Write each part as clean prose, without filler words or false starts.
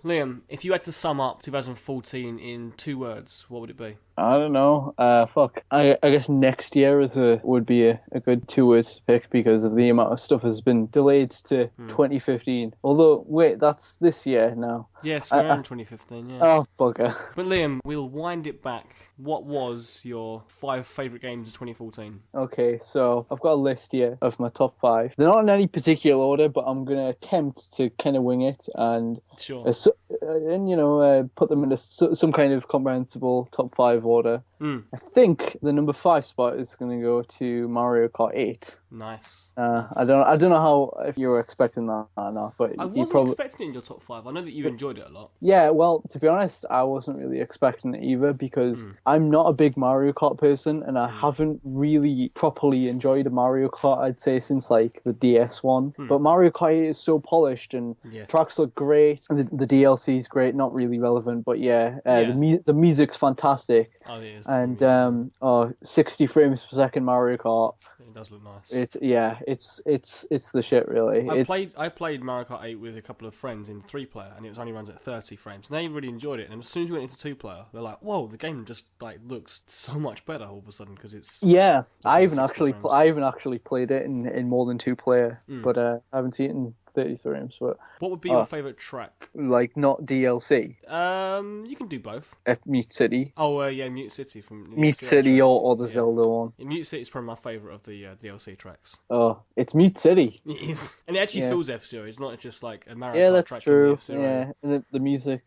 Liam, if you had to sum up 2014 in 2 words, what would it be? I don't know. Fuck. I guess next year would be a good 2 words to pick because of the amount of stuff has been delayed to 2015. Although, wait, that's this year now. Yes, I, we are I, in 2015, yeah. oh, bugger. But Liam, we'll wind it back. What was your 5 favourite games of 2014? Okay, so I've got a list here of my top 5. They're not in any particular order, but I'm gonna attempt to kind of wing it and Sure. put them into some kind of comprehensible top 5 order. I think the number 5 spot is going to go to Mario Kart 8. Nice. I don't know how if you were expecting that or not, but I you wasn't probably expecting it in your top 5. I know that you enjoyed it a lot. yeah. Well, to be honest, I wasn't really expecting it either because I'm not a big Mario Kart person, and I haven't really properly enjoyed a Mario Kart. I'd say since like the DS one. But Mario Kart 8 is so polished and tracks look great. The DLC is great, not really relevant, but the music's fantastic. Oh, it is. And Really 60 frames per second Mario Kart. it does look nice. It's the shit really. I played Mario Kart 8 with a couple of friends in 3-player, and it only runs at 30 frames. And they really enjoyed it. And as soon as we went into 2-player, they're like, "Whoa, the game just like looks so much better all of a sudden because it's." Yeah, I it's haven't actually frames. I haven't actually played it in more than 2-player, but I haven't seen it in 30 frames. But What would be your favourite track? like not DLC, You can do both. Mute City, Yeah, Mute City from Mute City, or the Zelda one. Mute City is probably my favourite of the DLC tracks. Oh, it's Mute City. It is, and it actually feels F-Zero. It's not just like a Mario Yeah, Kart that's track true. in F-Zero. Yeah, and the music.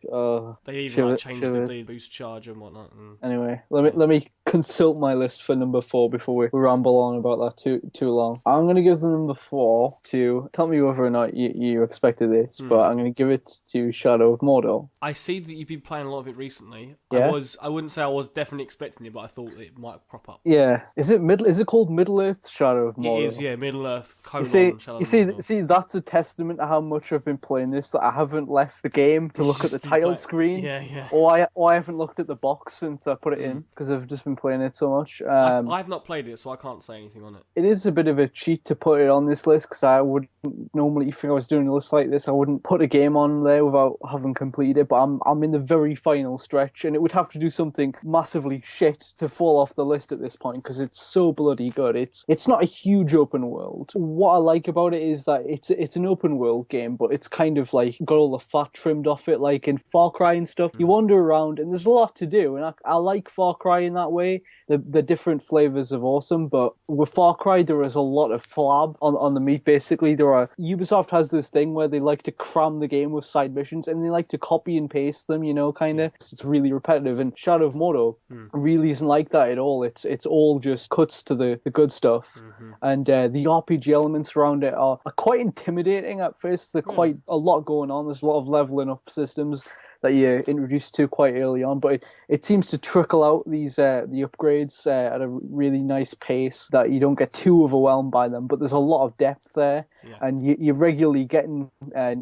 They even changed the shivers. boost charge and whatnot. And... Anyway, let me consult my list for number 4 before we ramble on about that too long. I'm gonna give the number 4 to tell me whether or not you expected this, but I'm gonna give it to Shadow of Mordor. I see that you've been playing a lot of it recently. Yeah? I wouldn't say I was definitely expecting it, but I thought it might crop up. Yeah, is it called Middle Earth Shadow of Mordor? It is, yeah, Middle Earth, colon, You Shadow of Mordor. see, that's a testament to how much I've been playing this that I haven't left the game to look at the title screen. Yeah. Or I haven't looked at the box since I put it in because I've just been playing it so much. I've not played it, so I can't say anything on it. It is a bit of a cheat to put it on this list because I would normally, if I was doing a list like this, I wouldn't put a game on there without having completed it. But I'm in the very final stretch, and it would have to do something massively shit to fall off the list at this point because it's so bloody good. It's not a huge open world. What I like about it is that it's an open world game, but it's kind of like got all the fat trimmed off it, like in Far Cry and stuff. You wander around, and there's a lot to do, and I like Far Cry in that way. The different flavors of awesome, but with Far Cry there is a lot of flab on the meat. Basically, Ubisoft has this thing where they like to cram the game with side missions and they like to copy and paste them, kind of. It's really repetitive. And Shadow of Mordor really isn't like that at all. It's all just cuts to the good stuff, and the RPG elements around it are quite intimidating at first. There's quite a lot going on. There's a lot of leveling up systems that you're introduced to quite early on, but it seems to trickle out the upgrades at a really nice pace that you don't get too overwhelmed by them. But there's a lot of depth there, and you're regularly getting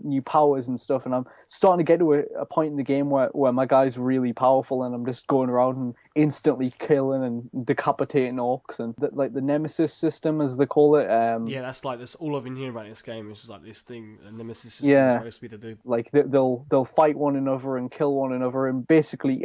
new powers and stuff. And I'm starting to get to a point in the game where my guy's really powerful, and I'm just going around and instantly killing and decapitating orcs, and the Nemesis system, as they call it. That's like this. All I've been hearing about this game is just like this thing, a Nemesis system is supposed to be to do. Like they'll fight one another and kill one another, and basically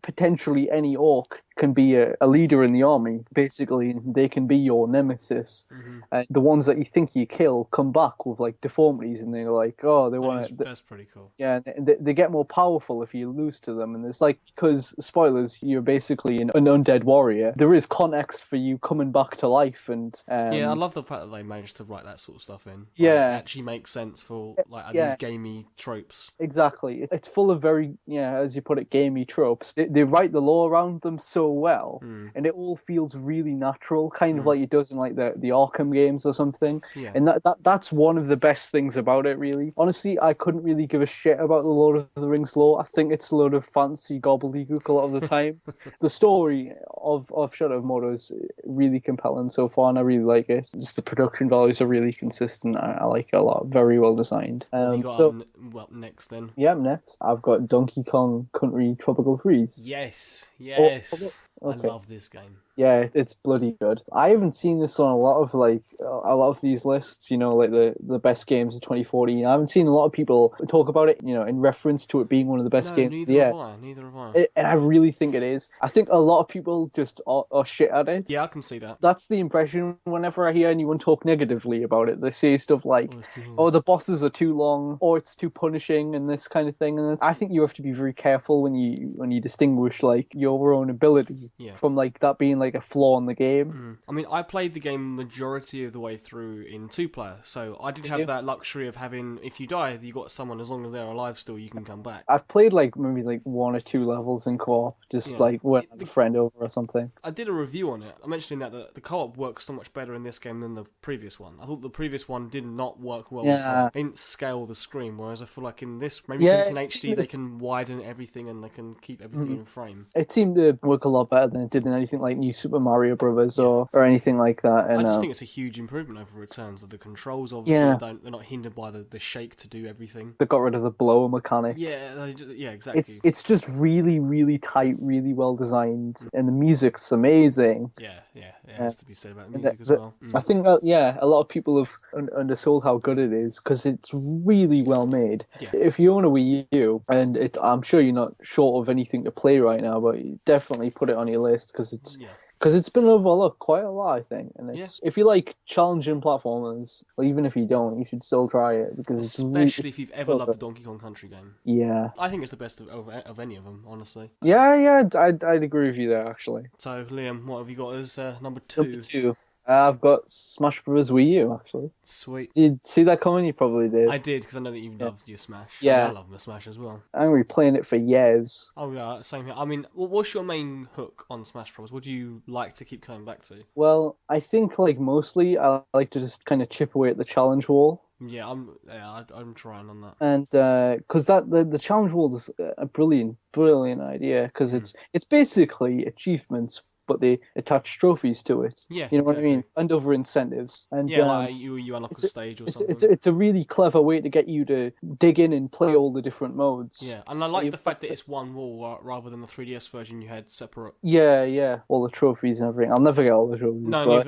potentially any orc can be a leader in the army, basically, and they can be your nemesis. And the ones that you think you kill come back with like deformities, and they're like, oh, they want to. That's pretty cool. Yeah, they get more powerful if you lose to them, and it's like, because spoilers, you're basically an undead warrior. There is context for you coming back to life, and I love the fact that they managed to write that sort of stuff in. Yeah, it actually makes sense for these gamey tropes. Exactly, it's full of very as you put it, gamey tropes. They write the lore around them so well, and it all feels really natural, kind of like it does in like the Arkham games or something. Yeah. And that's one of the best things about it, really. Honestly, I couldn't really give a shit about the Lord of the Rings lore. I think it's a load of fancy gobbledygook a lot of the time. The story of Shadow of Mordor is really compelling so far, and I really like it. Just the production values are really consistent. I like it a lot. Very well designed. You got next then? Yeah, I'm next. I've got Donkey Kong Country Tropical Freeze. Yes. I Okay. love this game. Yeah, it's bloody good. I haven't seen this on a lot of a lot of these lists, like the best games of 2014. I haven't seen a lot of people talk about it, in reference to it being one of the best No, games of the neither year. have I. Neither have I. And I really think it is. I think a lot of people just are shit at it. Yeah, I can see that. That's the impression whenever I hear anyone talk negatively about it. They say stuff like, Oh, it's too hard. "Oh, the bosses are too long," or "It's too punishing," and this kind of thing. And I think you have to be very careful when you distinguish like your own ability Yeah. from like that being like a flaw in the game. I mean, I played the game majority of the way through in 2-player, so I did have that luxury of having, if you die, you got someone, as long as they're alive still, you can come back. I've played maybe 1 or 2 levels in co-op, just when I have a friend over or something. I did a review on it. I'm mentioning that the co-op works so much better in this game than the previous one. I thought the previous one did not work well with co-op. They didn't scale the screen, whereas I feel like in this, maybe because it's in HD, they can widen everything and they can keep everything in frame. It seemed to work a lot better than it did in anything like New Super Mario Brothers or anything like that. And I just think it's a huge improvement over Returns. The controls, obviously, they're not hindered by the shake to do everything. They got rid of the blower mechanic. Yeah, exactly. It's just really, really tight, really well designed, and the music's amazing. Yeah, it has to be said about the music as well. I think, a lot of people have undersold how good it is because it's really well made. Yeah. If you own a Wii U, and I'm sure you're not short of anything to play right now, but you definitely put it on your list because it's... Yeah. Because it's been overlooked quite a lot, I think. And if you like challenging platformers, or even if you don't, you should still try it because especially if you've ever loved the Donkey Kong Country game. Yeah, I think it's the best of any of them, honestly. Yeah, I'd agree with you there, actually. So, Liam, what have you got as number 2? Number 2. I've got Smash Bros. Wii U, actually. Sweet. Did you see that coming? You probably did. I did, because I know that you loved your Smash. Yeah. I love my Smash as well. I'm going to be playing it for years. Oh, yeah, same here. I mean, what's your main hook on Smash Bros? What do you like to keep coming back to? Well, I think, mostly, I like to just kind of chip away at the challenge wall. Yeah, I'm trying on that. And because the challenge wall is a brilliant idea, because it's basically achievements, but they attach trophies to it. Yeah, you know what I mean, and other incentives. And like you unlock a stage or something. It's a really clever way to get you to dig in and play all the different modes. Yeah, and I like the fact that it's one wall rather than the 3DS version you had separate. Yeah, all the trophies and everything. I'll never get all the trophies. No,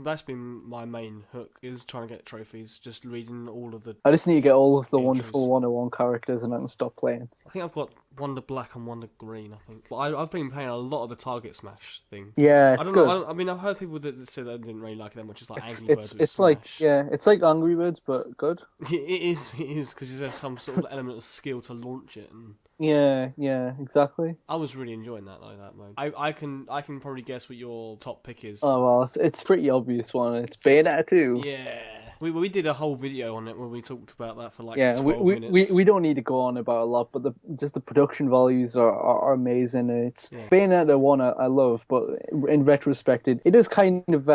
that's been my main hook, is trying to get trophies. Just reading all of the. I just need to get all of the wonderful 101 characters, and I can stop playing. I think I've got Wonder Black and Wonder Green, I think. But I've been playing a lot of the Target Smash thing. Yeah, I don't know. I mean, I've heard people that say they didn't really like it that much. It's like Angry Birds with it's Smash. it's like Angry Birds, but good. It is, because there's some sort of element of skill to launch it. And yeah, exactly. I was really enjoying that mode. I can probably guess what your top pick is. Oh well, it's a pretty obvious one. It's Bayonetta 2. Yeah. We did a whole video on it where we talked about that for 12 minutes. We don't need to go on about a lot, but the production values are amazing. And it's Bayonetta 1 I love, but in retrospect, it does kind of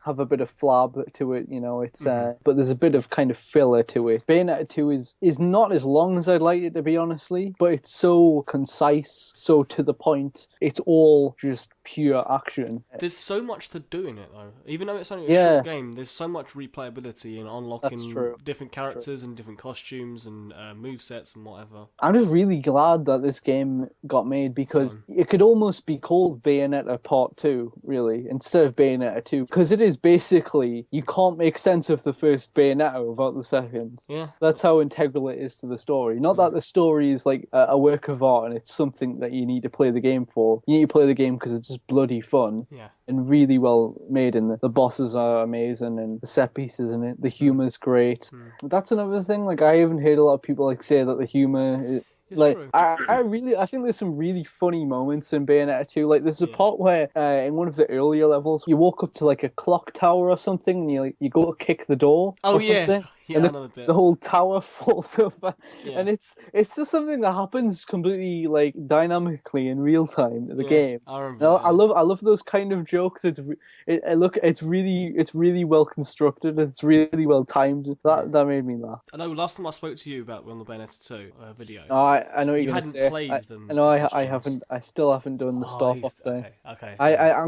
have a bit of flab to it, It's but there's a bit of kind of filler to it. Bayonetta 2 is not as long as I'd like it to be, honestly, but it's so concise, so to the point. It's all just pure action. There's so much to do in it, though. Even though it's only a short game, there's so much replayability in unlocking different characters and different costumes and movesets and whatever. I'm just really glad that this game got made, because it could almost be called Bayonetta Part 2, really, instead of Bayonetta 2, because it is basically, you can't make sense of the first Bayonetta without the second. Yeah. That's how integral it is to the story. Not that the story is like a work of art and it's something that you need to play the game for. You need to play the game because it's just bloody fun. Yeah. And really well made, and the bosses are amazing, and the set pieces in it, the humor's great. That's another thing. I haven't heard a lot of people say that the humor true. I think there's some really funny moments in Bayonetta 2. There's a part where in one of the earlier levels, you walk up to a clock tower or something, and you go to kick the door. Oh yeah. Something, Yeah, and the whole tower falls over, and it's just something that happens completely dynamically in real time in the game. I remember. I love those kind of jokes. It's really well constructed. It's really well timed. That made me laugh. I know. Last time I spoke to you about the Bayonetta 2 video. Oh, I know what you're gonna say. You hadn't played them. I know. I haven't. I still haven't done the Star Fox thing. Okay. I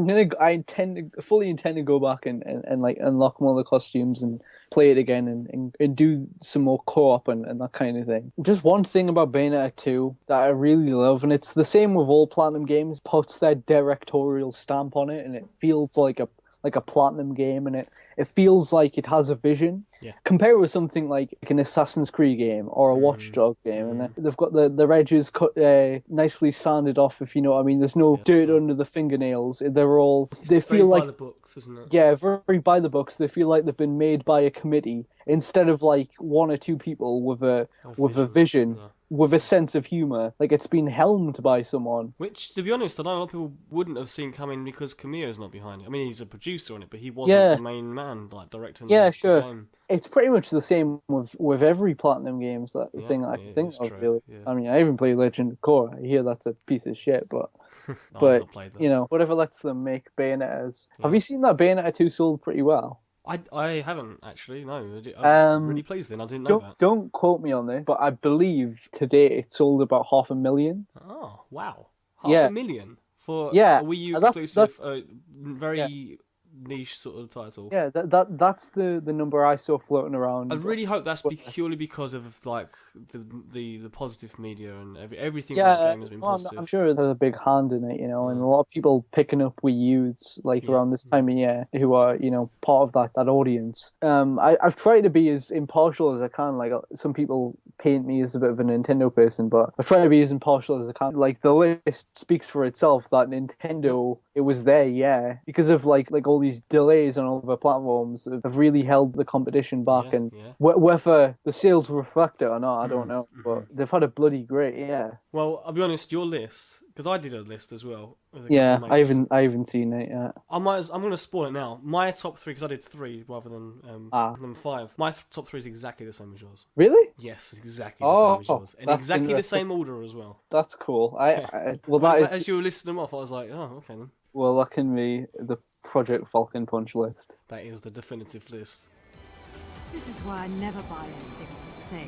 fully intend to go back and unlock more of the costumes and play it again and and do some more co-op and that kind of thing. Just one thing about Bayonetta 2 that I really love, and it's the same with all Platinum games, puts their directorial stamp on it, and it feels like a Platinum game, and it feels like it has a vision. Yeah. Compare it with something like an Assassin's Creed game or a Watch Dogs game, and they've got the edges cut nicely sanded off, if you know what I mean. There's no dirt under the fingernails. They feel like by the books, isn't it? Yeah, very by the books. They feel like they've been made by a committee instead of like one or two people with a vision. Yeah. With a sense of humor, like it's been helmed by someone. Which, to be honest, I know a lot of people wouldn't have seen coming because Kamiya's not behind it. I mean, he's a producer on it, but he wasn't the main man, like directing the game. It's pretty much the same with every Platinum games. That thing I can think of. Really, I mean, I even play Legend of Korra. I hear that's a piece of shit, but you know, whatever lets them make Bayonettas. Yeah. Have you seen that Bayonetta 2 sold pretty well? I haven't actually. No, I'm really pleased. Then I didn't know that. Don't quote me on this, but I believe today it sold about 500,000. Oh wow, 500,000 for a Wii U exclusive, very niche sort of title. Yeah, that's the number I saw floating around. I really hope that's purely because of like the positive media and everything about the game has been positive. I'm sure there's a big hand in it, you know, and a lot of people picking up Wii U's around this time of year who are, you know, part of that audience. I've tried to be as impartial as I can. Like some people paint me as a bit of a Nintendo person, but I've tried to be as impartial as I can. Like the list speaks for itself that Nintendo, it was there, because of like all these delays on other platforms have really held the competition back, and whether the sales reflect it or not, I don't know, but they've had a bloody great year. Well, I'll be honest, your list, because I did a list as well. I haven't seen it yet. I'm going to spoil it now. My top three, because I did three rather than five. My top three is exactly the same as yours. Really? Yes, exactly the same as yours, and exactly the same order as well. That's cool. As you were listing them off, I was like, oh, okay then. Well, that can be the ProjectFalconPunch list. That is the definitive list. This is why I never buy anything on sale.